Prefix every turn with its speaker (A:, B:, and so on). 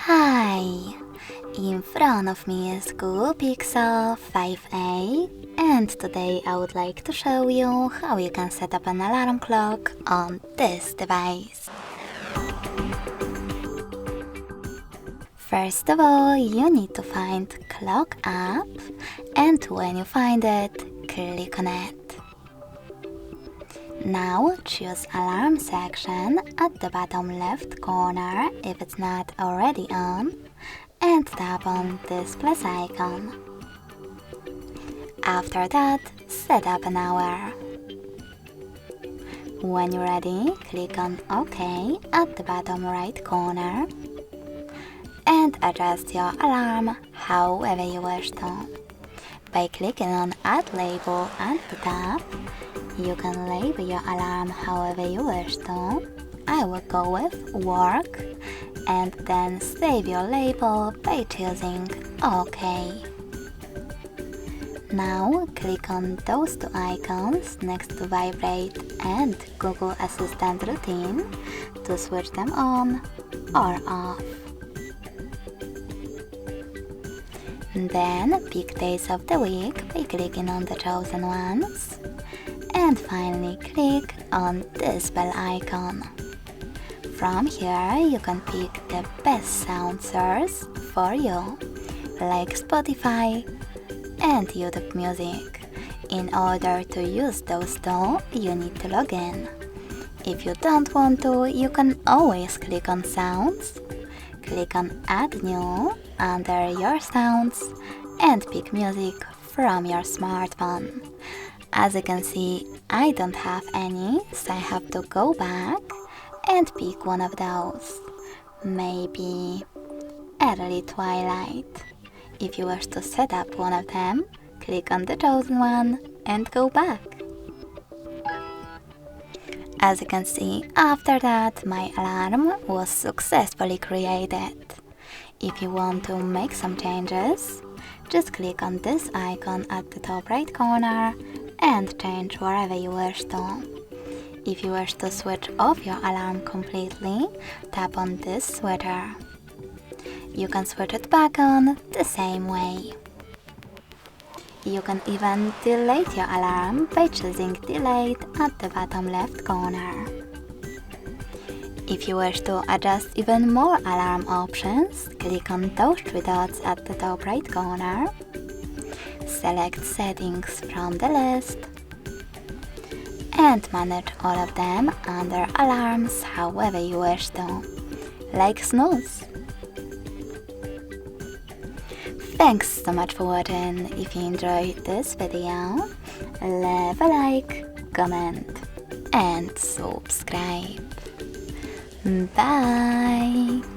A: Hi! In front of me is Google Pixel 5a, and today I would like to show you how you can set up an alarm clock on this device. First of all, you need to find Clock app, and when you find it, click on it. Now choose Alarm section at the bottom left corner if it's not already on, and tap on this plus icon. After that, set up an hour. When you're ready, click on OK at the bottom right corner and adjust your alarm however you wish to. By clicking on Add Label at the top, you can label your alarm however you wish to. I will go with Work, and then save your label by choosing OK. Now click on those two icons next to Vibrate and Google Assistant Routine to switch them on or off. Then pick days of the week by clicking on the chosen ones. And finally click on this bell icon. From here you can pick the best sound source for you, like Spotify and YouTube Music. In order to use those two, you need to log in. If you don't want to, you can always click on Sounds, click on Add New under your sounds and pick music from your smartphone. As you can see, I don't have any, so I have to go back and pick one of those. Maybe Early Twilight. If you wish to set up one of them, click on the chosen one and go back. As you can see, after that, my alarm was successfully created. If you want to make some changes, just click on this icon at the top right corner and change wherever you wish to. If you wish to switch off your alarm completely, tap on this switcher. You can switch it back on the same way. You can even delete your alarm by choosing Delete at the bottom left corner. If you wish to adjust even more alarm options, click on those three dots at the top right corner. Select Settings from the list and manage all of them under Alarms however you wish to, like Snooze. Thanks so much for watching. If you enjoyed this video, leave a like, comment and subscribe. Bye!